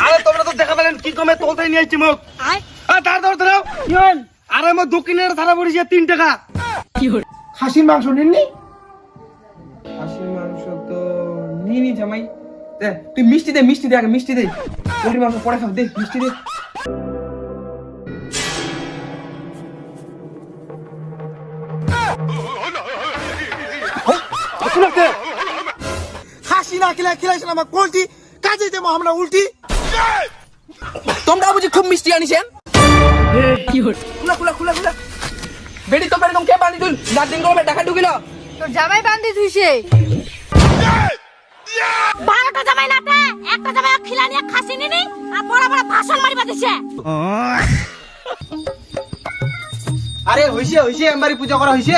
আরে তোমরা তো দেখা পেলেন কি কমে তোলতে নিয়ে আসছি মুখ। দাঁড়াও আরে আমার দক্ষিণের ধারা পড়েছে 3 টাকা। খাসির মাংস নিননি? খাসির মাংস তো নিনি জামাই। দে তুই মিষ্টি দে আগে মিষ্টি দে। পোল্ট্রি মাংস পরে খাও, দে মিষ্টি দে। খাসি না খিলাইছেন আমার পোল্ট্রি, কাজে দেবো আমরা উল্টি। তোমরা বুঝি খুব মিষ্টি আনিছেন? খুলা বেডি তো এরকম কে বাঁধি তুই? গার্ডিং করবে টাকা ঢুকিল তোর জামাই বান্ধি ধুইছে। 12টা জামাই নাতে একটা জামাই খিলানি এক খাসি নিনি আর বড় বড় ভাষণ মারিবা দিছে। আরে হইছে এমবারি পূজা করা হইছে।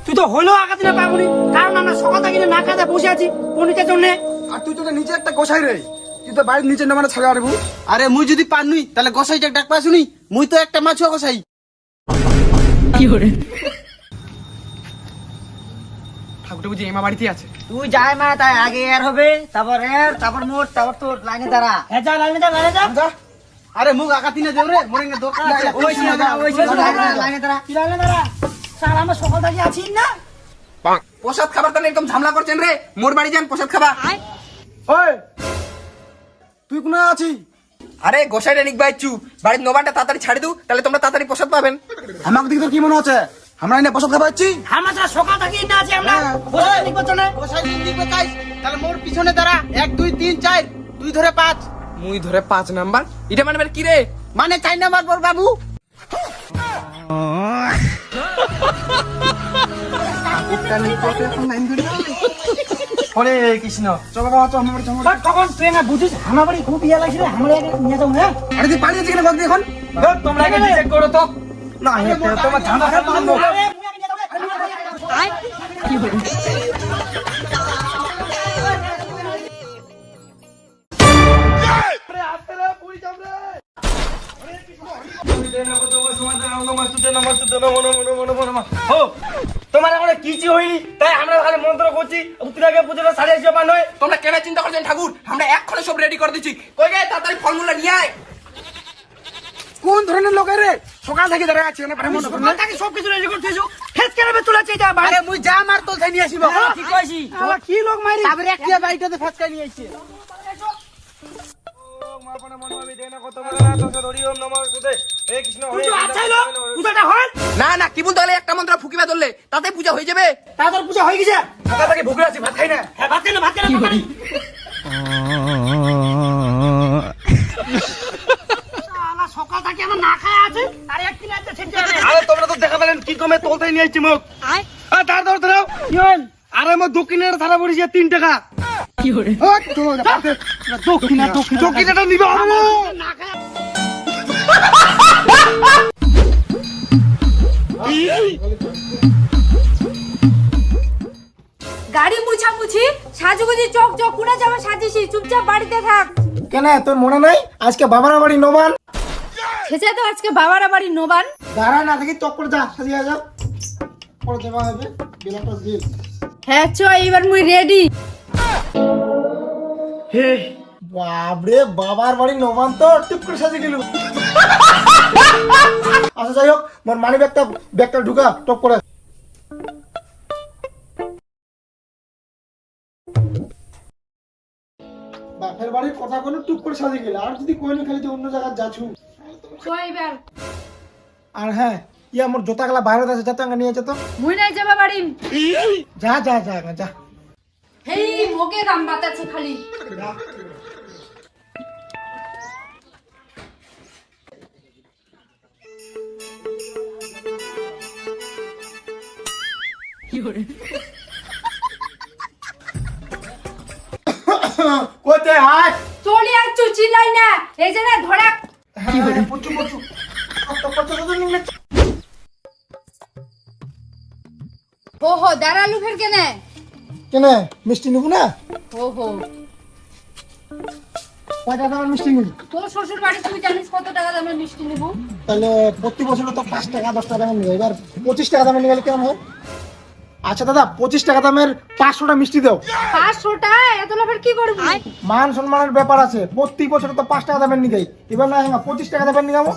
তুই তো হলো আগাতে না পাবনি, কারণ আমরা সকাল থেকে না খাতে বসে আছি পনিতের জন্য। আর তুই তো নিচে একটা গোসাই রে, তুই তো বাড়ির নিচে নামানে ছাড়া আরবু। আরে মুই যদি পানুই তাহলে গোসাইটা ডাক পাসুনি, মুই তো একটা মাছুয়া গোসাই। কি করে ঠাকুরটা বুঝি এমা বাড়িতে আছে? তুই যাই মা তাই আগে এর হবে, তারপর মোট, তারপর তোর লাইনে দাঁড়া। হ্যাঁ যা লাইনে যা। আরে মুখ আগাতি না দেও রে, মোরেঙ্গে দরকার আছে। লাইনে দাঁড়া। কি লাইনে দাঁড়া? স্যার আমরা সকাল থেকে আছি না। প্রসাদ খাবার তো এরকম ঝামেলা করছেন রে। মোর বাড়ি যান প্রসাদ খাবা। ওই তুই কোন আছি? আরে গোসাইটা নিক বাইচু বাড়ির নবানটা তাড়াতাড়ি ছাড়ি দু, তাহলে তোমরা তাড়াতাড়ি প্রসাদ পাবেন। আমাকে দেখি তোর কি মনে হচ্ছে আমরা এনে বসত খাবার পাচ্ছি? আমরা যা সকাল থেকে না আছি আমরা বসে নির্বাচন। গোসাই দিন দিবে কাজ, তাহলে মোর পিছনে দাঁড়া। 1 2 3 4, তুই ধরে 5। মুই ধরে 5 নাম্বার। এটা মানে কি রে? মানে 4 নাম্বার বল বাবু। হরে কৃষ্ণ। চল বাবা চল আমার বাড়ি চল। তখন তুই না বুঝিস আমার বাড়ি খুব ইয়া লাগছে, আমরা নিয়ে যাবো। হ্যাঁ আরে তুই পালিয়ে গেছিস বল এখন। তোমরা আগে চেক করো তো। না তোমার ঝামেলা খারাপ না। কি হলো? তোমার এখন কিছু হয়নি তাই আমরা খালি মন্ত্র করছি। উত্তরাকে পুজোটা সাড়ে আসবে পা নয়। তোমরা কেন চিন্তা করছেন ঠাকুর? আমরা এক্ষণে সব রেডি করে দিচ্ছি। কই গে তাড়াতাড়ি ফলমূলটা নিয়ে আয়। কোন ধরনের লোক রে? সকাল থেকে দাঁড়ায় আছে না ব্রাহ্মণ করে। সকাল থেকে সবকিছু রেডি করতেছো, খেত কেন তুলে চাইতা? আরে মুই যা মার তোল খাই নিয়ে আসিব। ঠিক কইছি। আবার কি লোক মারি? তারপরে একটা বাড়িটাতে ফসকাই নিয়ে আসছে। না না কি বলতে হলে একটা মন্ত্র ফুকিবা ধরলে তাতে পূজা হয়ে যাবে। তাদের পূজা হয়ে গেছে। সকাল থেকে ভুগে আছি, ভাত খাই না। হ্যাঁ ভাত খাই না। সকাল থেকে আমরা না খাই আছি আর এক কিলো আছে ছিনতে। আরে তোমরা তো দেখা পেলেন কি কমে তোলতে নিয়ে আসছি মুখ। দাঁড়াও আরে আমার দক্ষিণের ধারা পড়েছে 3 টাকা। কি করে? দক্ষিণাটা নিবে না খাই। গাড়ি মুছামুছি সাজুগুজি চক কুড়ে যাবে সাজিছি, চুপচাপ বাড়িতে থাক। কেন তোর মনে নাই আজকে বাবার বাড়ি নবান? সেটা তো আজকে বাবারা বাড়ি নবান। দাঁড়া না দেখি চক করে যা, সাজিয়ে যা, পরে দেওয়া হবে বেলাটা দিল। হ্যাঁ চ এবার মুই রেডি। হে বাবরে বাবার বাড়ি নবান তো টিপ করে সাজিয়ে গেল। আচ্ছা যাই হোক, মোর মানি ব্যাগটা ঢুকা টপ করে। বাপের বাড়ির কথা কোনো টুক করে সাজিয়ে গেল। আর যদি কইলো খালি যে অন্য জায়গায় যাচ্ছু। চ এবার আর হ্যাঁ ইয়া মোর জোতা গেলা বাইরে আছে, যাতে নিয়ে যেত। মুই নাই যাবা বাড়ি। যা যা যা যা। হেই মোকে দাম বাতাছে খালি। কি করে? কোতে হাই চলি আর চিল্লাই না, এই যে না ধরা। কি হলো? পুচু পুচু কত নিলে। হো দাঁড়ালু ফের কেনে? কেন মিষ্টি নিবো না? হো কয়টা দামের মিষ্টি নিবি? তোর শ্বশুর বাড়ি তুই জানিস কত টাকা দামের মিষ্টি নেবো? তাহলে প্রতি বছর তো 5 টাকা 10 টাকা দামের নিয়ে, এবার 25 টাকা দামের নিয়ে গেলে কেমন হয়? আচ্ছা দাদা, 25 টাকা দামের 500টা মিষ্টি দাও। 500টা এত লোকের কি করবি? মান সম্মানের ব্যাপার আছে, প্রতি বছর তো 5 টাকা দামের নিয়ে যাই, এবার না 25 টাকা দামের নিয়ে যাবো।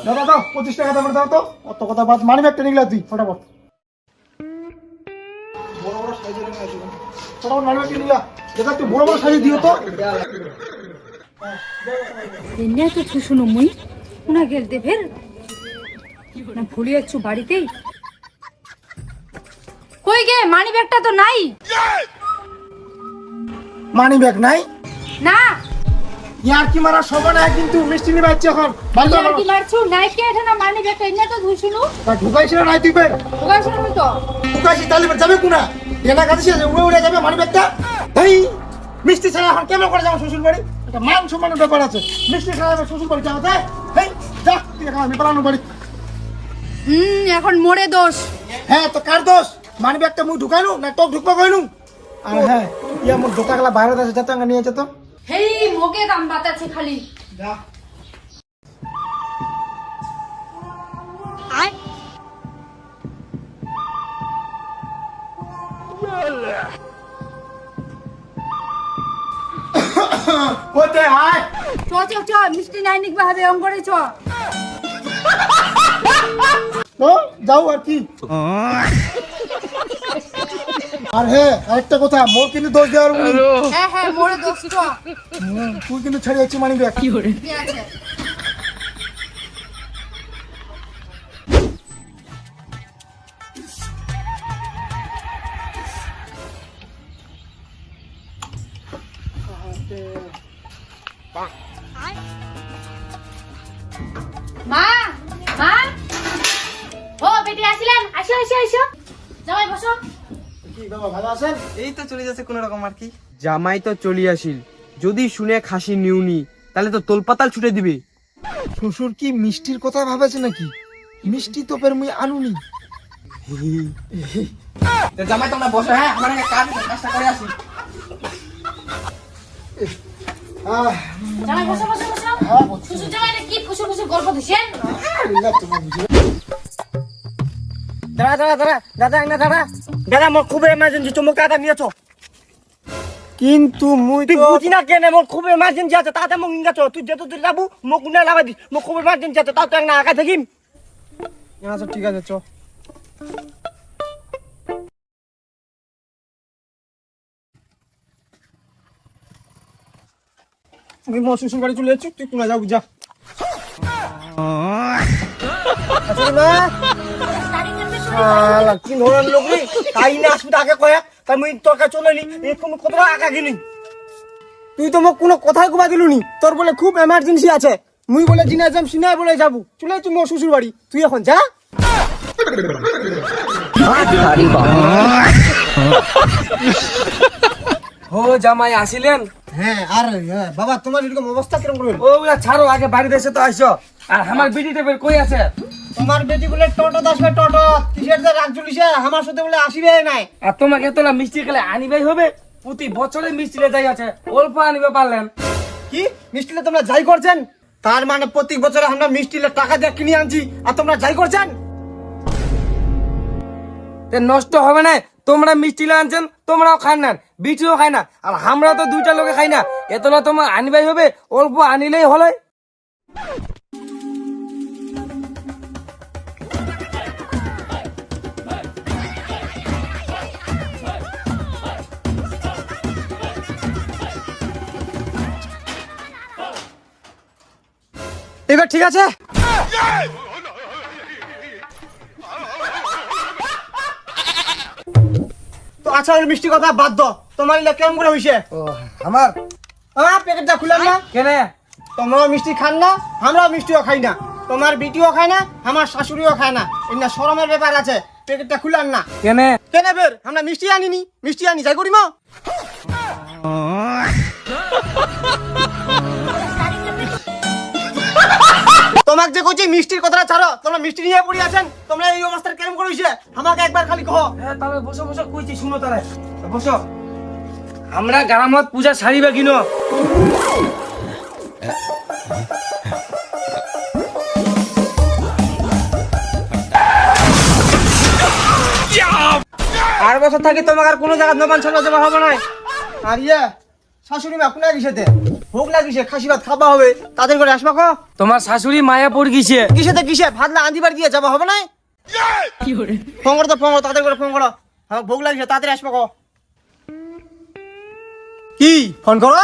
দাদা দাও 25 টাকা দামের দাও তো, অত কথা বাদ, মানি ব্যাগটা নিয়ে তুই ফটাফট। বড় বড় সাইজের নিয়ে আসো, ফটাফট মানি ব্যাগটা নিয়ে দাদা, তুই বড় বড় সাইজ দিও তো। এনে তো শুশুনো মুই কোনা গেলতে ফের না ভুলে যাচ্ছ বাড়িতেই কই গে মানি ব্যাগটা তো নাই মানি ব্যাগ নাই? না ইয়ার কি মারা সমান হয়, কিন্তু মিষ্টি নিয়ে যাচ্ছে এখন ভালো আর কি মারছু নাই কে এটা না মানি ব্যাগটা এনে তো শুশুনো ঢুকাইছিল নাই তুই বের ওগা শুনো তো ঢুকাইছি, তাহলে যাবে কোনা এনা কাছে উড়ে উড়ে যাবে মানি ব্যাগটা। এই মিষ্টি ছাড়া এখন কেমন করে যাবো শ্বশুর বাড়ি? এটা মান সম্মানের ব্যাপার আছে, মিষ্টি ছাড়া আমার শ্বশুর বাড়ি যাবো? এই যা তুই এখন আমি পালানো বাড়ি। এখন মোরে দোষ হ্যাঁ তো কার দোষ? মানি ব্যাগটা মুই ঢুকাইনু না তোকে ঢুকবো কইনু? আর হ্যাঁ ইয়া মোর দোকানগুলা বাইরে আছে, যত নিয়ে যেত। হেই মোকে দাম বাতাছে খালি যা আয় কোতে আয় চ চ চ মিষ্টি নাই নিকবা হবে অঙ্গরে চ তো যাও আর কি। আর হ্যাঁ আরেকটা কথা, মোর কিন্তু দোষ দেওয়ার বলি, হ্যাঁ হ্যাঁ মোরে দোষ চ তুই কিন্তু ছেড়ে যাচ্ছি মানি ব্যাগ। কি আছে মা মা ও বেটি আসিলেন, আসো আসো আসো জামাই বসো। কি বাবা ভালো আছেন? এই তো চলে যাচ্ছে কোন রকম আর কি। জামাই তো চলে আসিল, যদি শুনে খাসি নিউনি তাহলে তো তোলপাতাল ছুটে দিবে। শ্বশুর কি মিষ্টির কথা ভাবেছে নাকি? মিষ্টি তো ফের মুই আনুনি। জামাই তোমরা বসো, হ্যাঁ আমার কাজটা করে আসি। জামাই বসো বসো বসো। শ্বশুর জামাই কি খুশু খুশু গল্প দিছেন? দাঁড়া দাঁড়া দাঁড়া দাদা না দাঁড়া দাদা, মোর খুব এমার্জেন্সি, চুমুক টাকা নিয়েছো। কিন্তু মুই তুই তো বুঝি না কেন, মোর খুব এমার্জেন্সি আছে, তাতে মোক নিয়েছো। তুই যেত তুই যাবো মোক না লাগাই দিস, মোর খুব এমার্জেন্সি আছে, তাও তো এক না একা থাকিম। আচ্ছা ঠিক আছে চ। আমি মোর শ্বশুর বাড়ি চলে যাচ্ছি, তুই কোনা যাবি যা। শালা কি ধরনের লোক রে, তাই না আসবি আগে কয়েক, তাই মুই তোর কাছে চলে নি, এরকম কত আঁকা গেলি। তুই তো মোক কোনো কথাই কবা দিলুনি, তোর বলে খুব এমার্জেন্সি আছে, মুই বলে জিনা যাম সিনাই বলে যাবো, চলে তুই মোর শ্বশুর বাড়ি, তুই এখন যা। ও জামাই আসিলেন? হ্যাঁ আর বাবা তোমার এরকম অবস্থা কিরকম করবেন? ওগুলা ছাড়ো, আগে বাড়িতে এসে তো আসো। আর আমার বিটিটা বের কই আছে? তোমার বেটি বলে টোটো আসবে, টোটো কিসের যে রাগ চলিছে, আমার সাথে বলে আসিবে নাই। আর তোমাকে তোলা মিষ্টি খেলে আনিবাই হবে? প্রতি বছরে মিষ্টি যাই আছে, অল্প আনিবে পারলেন। কি মিষ্টিলে তোমরা যাই করছেন? তার মানে প্রতি বছরে আমরা মিষ্টিলে টাকা দিয়ে কিনে আনছি, আর তোমরা যাই করছেন? নষ্ট হবে না, তোমরা মিষ্টি আনছেন, তোমরাও খান না, বিটিও খায় না, আর আমরা তো দুইটা লোকে খাই না, এতলা তোমার আনিবাই হবে, অল্প আনিলেই হলো। এবার ঠিক আছে, তো আচ্ছা ওই মিষ্টি কথা বাদ দাও, তোমার ইলা কেমন করে হইছে? আমার প্যাকেটটা খুললাম না কেন? তোমরাও মিষ্টি খান না, আমরাও মিষ্টিও খাই না, তোমার বিটিও খায় না, আমার শাশুড়িও খায় না, এই না শরমের ব্যাপার আছে, প্যাকেটটা খুললাম না কেন? কেন বের, আমরা মিষ্টি আনিনি, মিষ্টি আনি যাই করি মা। তোমাকে যে কইছি মিষ্টির কথাটা ছাড়ো, তোমরা মিষ্টি নিয়ে পড়ি আছেন, তোমরা এই অবস্থার কেমন করে হইছে আমাকে একবার খালি কহ। হ্যাঁ তাহলে বসো বসো, কইছি শুনো তাহলে বসো। আমরা গ্রামত পূজা সারিবা কিনো? বছর থাকি তোমাকে আর কোনো জায়গা নবান ছাড়া যাওয়া হবে না। আর ইয়ে শাশুড়ি মা কোনা গিয়েছে, ভোগ লাগিছে, খাসি ভাত খাওয়া হবে, তাদের করে আসবা কো। তোমার শাশুড়ি মায়াপুর গিয়েছে। কিসে ভাত না আন্দিবার দিয়ে যাবা হবে না। ফোন করো তো, ফোন করো, তাদের করে ফোন করো। হ্যাঁ ভোগ লাগিছে, তাড়াতাড়ি আসবা কো। কি ফোন করো,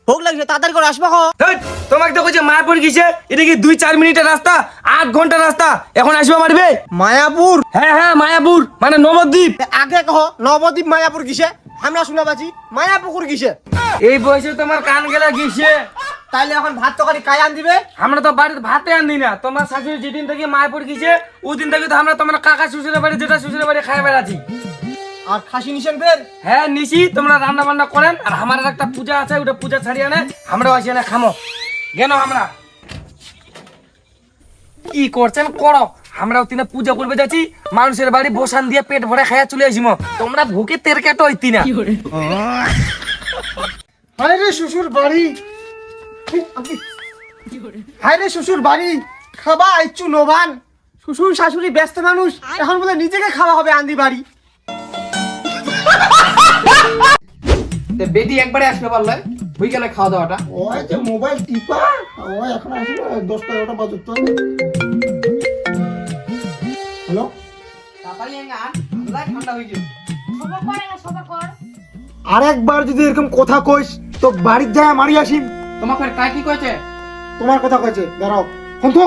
ভোগ লাগিছে, তাড়াতাড়ি করে আসবা কো। হেই, তোমাকে তো কইছে মায়াপুর গিয়েছে, এটা কি 2-4 মিনিটের রাস্তা, 8 ঘন্টার রাস্তা, এখন আসবে পারবে? মায়াপুর হ্যাঁ মায়াপুর মানে নবদ্বীপ। আগে কহ নবদ্বীপ মায়াপুর কিসে, আমরা শোনা পাচ্ছি মায়াপুকুর কিসে। এই বয়সে তোমার কান গেলা গিয়েছে। তাইলে এখন ভাত তরকারি কাই আন দিবে? আমরা তো বাড়িতে ভাতে আনি না। তোমার শাশুড়ি যেদিন থেকে মায়াপুর গিয়েছে ওই দিন থেকে তো আমরা তোমার কাকা শ্বশুরের বাড়ি, যেটা শ্বশুরের বাড়ি খাই বেড়াচ্ছি। আর খাসি নিছেন ফের? হ্যাঁ নিশি, তোমরা রান্না বান্না করেন। আর আমার একটা পূজা আছে, ওটা পূজা ছাড়িয়ে আনে, আমরা আসি না খামো কেন। আমরা কি করছেন করো, আমরা ওদিনে পূজা করবে যাচ্ছি, মানুষের বাড়ি বসান দিয়ে পেট ভরে খাইয়া চলে আসিম। তোমরা ভুকে তের কেটো হইতি না। হায় রে শ্বশুর বাড়ি, হায় রে শ্বশুর বাড়ি, খাবা আইছু নবান। শ্বশুর শাশুড়ি ব্যস্ত মানুষ, এখন বলে নিজেকে খাওয়া হবে আন্দি বাড়ি। বেটি একবারে আসবে পারলে ওই গেলে খাওয়া দাওয়াটা। ওই যে মোবাইল টিপা, ওই এখন আসবে 10টা 11টা বাজে তো। হ্যালো, ঠান্ডা হয়ে গেল। সবার করে না, সবার কর। আরেকবার যদি এরকম কথা কইস তো বাড়ির যায় মারি আসিম। তোমাকে কাই কি কয়েছে? তোমার কথা কইছে, দাঁড়াও ফোন তো।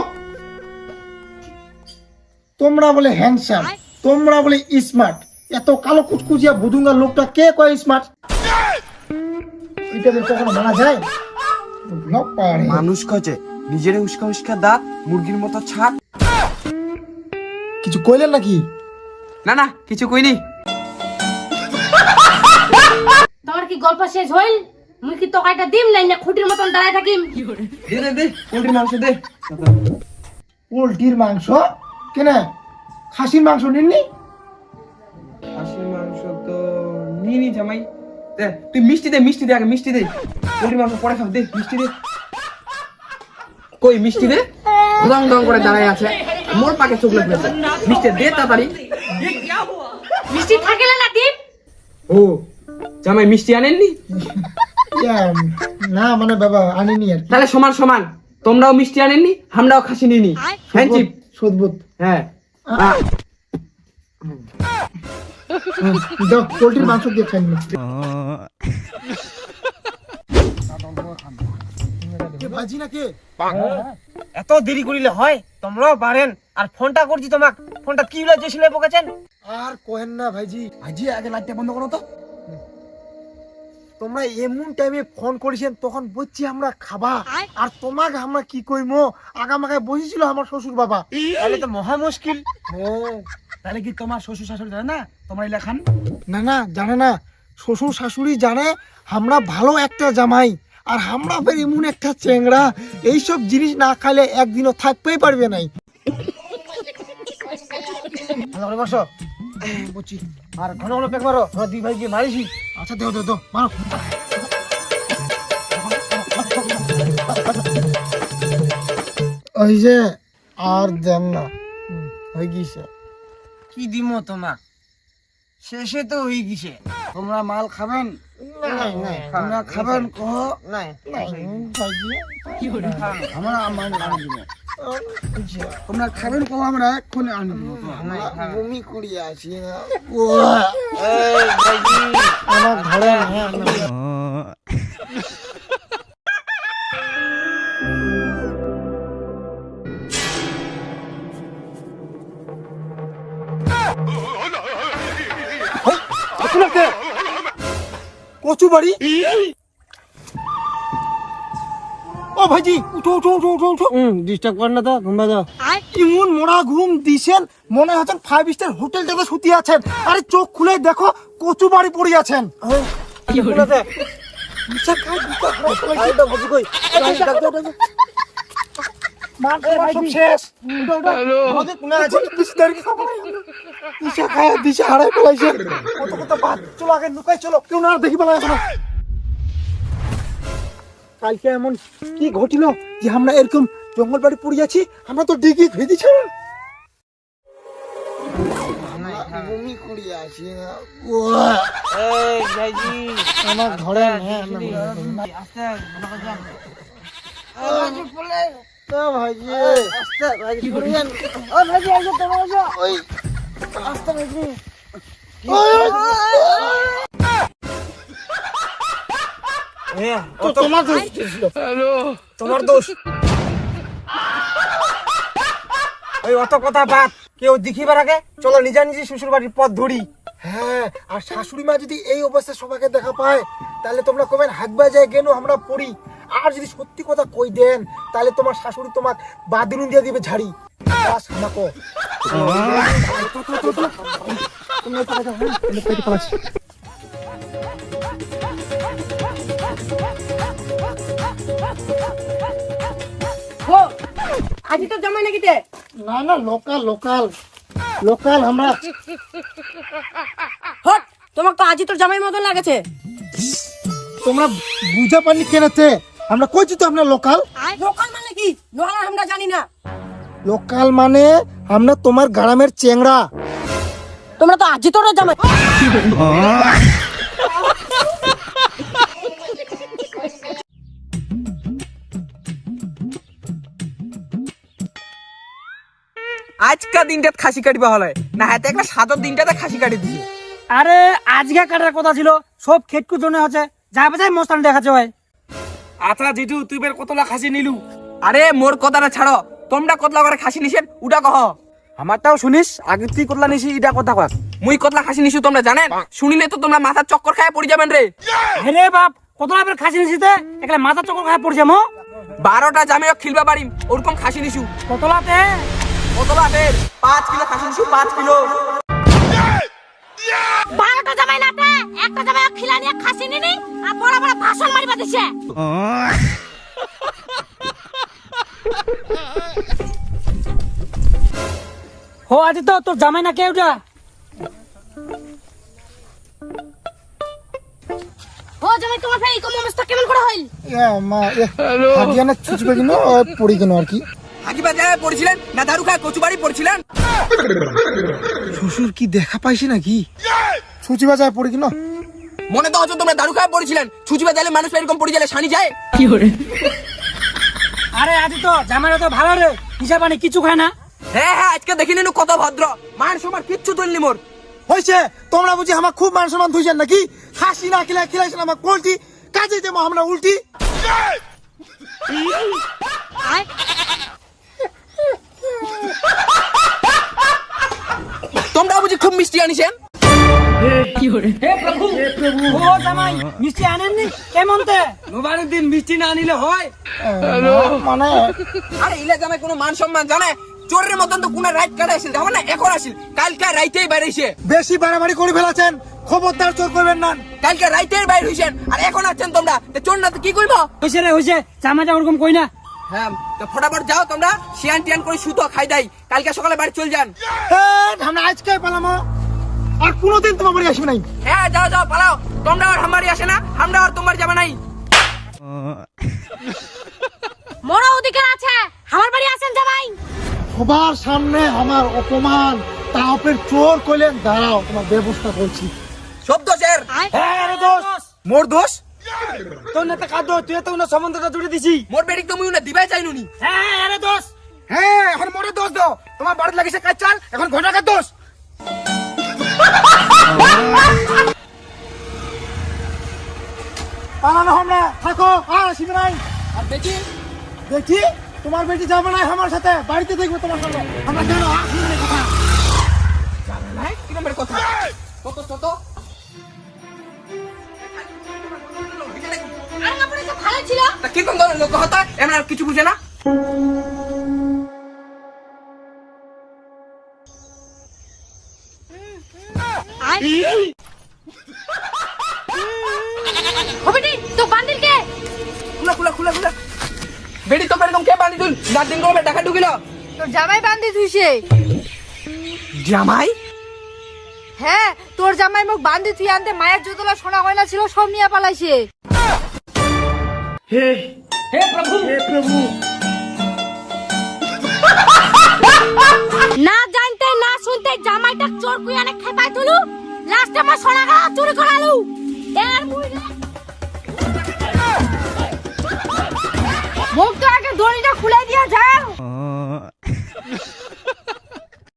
তোমরা বলে হ্যান্ডসাম, তোমরা বলে স্মার্ট, এত কালো কুচকুচিয়া বুদুঙ্গা লোকটা কে কয় স্মার্ট? এটা কখনো মানা যায়? ব্লক পারে মানুষ কয়েছে নিজের উস্কা উস্কা দাঁত, মুরগির মতো ছাপ। কিছু কইলেন নাকি? না কিছু কইনি। তোমার কি গল্প শেষ হইল? মুই কি তকাইটা দিম নাই না খুঁটির মতন দাঁড়ায় থাকিম? দে পোল্ট্রির মাংস দে। পোল্ট্রির মাংস কেন? খাসির মাংস নিননি? খাসির মাংস তো নিনি জামাই। দে তুই মিষ্টি দে আগে মিষ্টি দে। পোল্ট্রির মাংস পরে খাও, দে মিষ্টি দে। কই মিষ্টি দে, দং দং করে দাঁড়ায় আছে, মোর পাকে চোখ লাগবে। মিষ্টি দে তাড়াতাড়ি। মিষ্টি থাকিলে না দিম? ও জামাই মিষ্টি আনেননি? না মানে বাবা আনিনি আর কি। তাহলে সমান সমান, তোমরাও মিষ্টি আনেননি, আমরাও খাসি নিনি। হ্যান্ডচিপ। সদবুত হ্যাঁ দাও পোল্ট্রির মাংস দিয়ে খাই নি। ভাজি নাকি? এত দেরি করিলে হয়? তোমরাও পারেন। আর ফোনটা করছি তোমাক, ফোনটা কি হলো যে ছিলে পোকাছেন? আর কোহেন না ভাইজি, ভাইজি আগে লাইটটা বন্ধ করো তো। তোমরা এমন টাইমে ফোন করেছেন, তখন বলছি আমরা খাবা, আর তোমাকে আমরা কি কইমো, আগামাগায় বসেছিল আমার শ্বশুর বাবা। তাহলে তো মহা মুশকিল। তাহলে কি তোমার শ্বশুর শাশুড়ি জানে না তোমরা এলা খান? না জানে না। শ্বশুর শাশুড়ি জানে আমরা ভালো একটা জামাই, আর আমরা ফের এমন একটা চেংড়া, এইসব জিনিস না খাইলে একদিনও থাকতেই পারবে নাই। বসো বুঝছি। আর ঘন ঘন পেক মারো, আমরা দুই ভাই গিয়ে মারিছি। আচ্ছা দেও মারো। ওই যে আর দেন না, হয়ে গিয়েছে। কি দিমো তোমাক? শেষে তো হয়ে গেছে। তোমরা মাল খাবেন? তোমরা খাবেন কহ? আমরা মাল আনি দিব। তোমরা খাবেন কহ? আমরা এক্ষুনি আনি দিব। বমি করিয়া আছি না আমার ঘরে। কচু বাড়ি? ও ভাইজি উঠো। ডিস্টার্ব কর না তো, ঘুমা দাও। ইমন মোড়া ঘুম দিছেন, মনে হচ্ছেন 5 স্টার হোটেল থেকে শুতে আছেন। আরে চোখ খুলে দেখো, কচু বাড়ি পড়ে আছেন। কি বলতে? সব শেষ। দিশা হারাই ফেলাইছেন। কত বাদ, চলো আগে লুকাই, চলো কেউ না দেখি পেলাম এখন। কালকে এমন কি ঘটিল যে আমরা এরকম জঙ্গল বাড়ি পড়ে যাচ্ছি? আমরা তো ডিগি ভেজেছি। বমি করি আছে এই ভাইজি আমার ঘরে আস্তে ভালো করে যান ভাইজি তোমার দোষ ছিল। তোমার দোষ ওই অত কথা বাদ কেউ দেখিবার আগে চলো নিজা নিজে শ্বশুর বাড়ির পথ ধরি। হ্যাঁ, আর শাশুড়ি মা যদি এই অবস্থায় সবাইকে দেখা পায় তাহলে তোমরা কবেন হাত বাজায় কেন আমরা পড়ি। আর যদি সত্যি কথা কই দেন তাহলে তোমার শাশুড়ি তোমাক বাদরুম দিয়ে দিবে ঝাড়ি। বাস আমাকে আজি তো জামাই নাকি তে না না লোকাল লোকাল লোকাল আমরা হট তোমাক তো আজি তোর জামাই মতন লাগেছে। তোমরা বুঝা পানি কেনাতে আমরা কইছি তো আমরা লোকাল। লোকাল মানে কি লোহার আমরা জানি না। লোকাল মানে আমরা তোমার গ্রামের চেংড়া। তোমরা তো আজি তোর জামাই। আজকা দিনটাত খাসি কাটিবা হলে না হাতে একটা সাদর দিনটাতে খাসি কাটি দিছে। আরে আজকে কাটার কথা ছিল, সব খেটকু জন্য হচ্ছে যা বাজায় মস্তান দেখাচ্ছে ভাই। আচ্ছা জেঠু তুই বের কতলা খাসি নিলু? আরে মোর কথাটা ছাড়ো, তোমরা কতলা করে খাসি নিছেন উডা কহ। আমারটাও শুনিস, আগে তুই কতলা নিছি ইডা কথা কস। মুই কতলা খাসি নিছু তোমরা জানেন? শুনিলে তো তোমরা মাথার চক্কর খায় পড়ে যাবেন রে। রে বাপ কতলা বের খাসি নিছিতে একলা মাথা চক্কর খায় পড়ছে মো। 12টা জামিও খিলবা পারিম ওরকম খাসি নিছু। কতলাতে কতলা বের 5 কিলো খাসি নিছু 5 কিলো। 12টা জামাই নাতে একটা জামাই খিলা নিয়ে খাসি নিনি আর বড় বড় ভাষণ মারিবা দিছে। হো আজি তো তোর জামাই না কেউটা। ও জামাই তোমার ভাই কোন অবস্থা কেমন করে হইল? মা হাদিয়ানা ছুচবে কিনো পড়ি কিনো আর কি। হাকিবা যায় পড়ছিলেন না দারু খায় কচুবাড়ি পড়ছিলেন? শ্বশুর কি দেখা পাইছি নাকি? ছুচিবা যায় পড়ি কিনো। মনে তো হচ্ছে তোমরা দারু খায় পড়ছিলেন। ছুচিবা যাইলে মানুষ এরকম পড়ে গেলে শানি যায়। আরে আজি তো জামাইরা তো ভালো রে, হিসাব আনে কিছু খায় না। হ্যাঁ হ্যাঁ আজকে দেখি নিনু কত ভদ্র, মান সম্মান কিচ্ছু তুলনি মোর। হইছে তোমরা বুঝি আমার খুব মান সম্মান ধুইছেন নাকি? খাসি না খিলাইছেন আমার পোল্ট্রি, কাজে দেবো আমরা উল্টি। তোমরা বুঝি খুব মিষ্টি আনিছেন। ও জামাই মিষ্টি আনেননি কেমন তে? নোবারের দিন মিষ্টি না আনিলে হয়? মানে আরে ইলা জামাই কোনো মান সম্মান জানে? চোরের মতন তো কোন রাইট কাটে আসিল, দেখো না এখন আসিল, কালকে রাইতেই বাইরেছে। বেশি বাড়াবাড়ি করে ফেলাছেন, খবরদার চোর করবেন না। কালকে রাইতেই বাইর হইছেন আর এখন আসছেন তোমরা, তো চোর না তো কি করবো? হইছে রে হইছে, জামাইটা ওরকম কই না। হ্যাঁ তো ফটাফট যাও তোমরা, শিয়ান টিয়ান করে সুতো খাই দেয়, কালকে সকালে বাড়ি চল যান। আমরা আজকে পালামো, আর কোনোদিন তোমার বাড়ি আসবে নাই। হ্যাঁ যাও যাও পালাও, তোমরা আর আমারই আসে না, আমরা আর তোমার যাবে নাই। মোর অধিকার আছে, আমার বাড়ি আছেন জামাই। সবার সামনে আমার অপমান, তা আপনার চোর কইলেন। দাঁড়াও তোমার ব্যবস্থা করছি। সব দোষের। হ্যাঁ আরে দোষ মোর দোষ? তোর নেতা কাঁদো, তুই তো না সম্বন্ধটা জুড়ে দিছি। মোর বেটিক তো মুই না দিবাই চাইনুনি। হ্যাঁ আরে দোষ। হ্যাঁ এখন মোরে দোষ দাও, তোমার বাড়িতে লাগিছে কাজ চাল, এখন ঘটনাকার দোষ। পালানো আমরা, থাকো আর আসিবে নাই। আর বেটি দেখি তোমার বেটি যাবে না আমার সাথে, বাড়িতে দেখবো তোমার সাথে। আমরা কেন আসিবে না কথা। যাবে নাই কিরমের কথা? কত কত আর কাপড়ে তো ভালো ছিল। তা কিরকম ধরনের লোক হতা এমন আর কিছু বুঝে না। হবিটি তো বান্দিল কে? খুলা খুলা খুলা খুলা বেটি তো এরকম কে বাঁধি তুই? রাত দিন করে টাকা ঢুকিল। তোর জামাই বান্ধি থুইছে। জামাই? হ্যাঁ তোর জামাই মুখ বান্ধি তুই আনতে মায়ের যতলা সোনা গয়না ছিল সব নিয়ে পালাইছে। হে প্রভু, হে প্রভু। না জানতে না শুনতে জামাইটা চোর কুই অনেক কাস্টমার সোনা গা চুরি করালু এর মুই মুখ তো আগে দড়িটা খুলে দিয়া যাও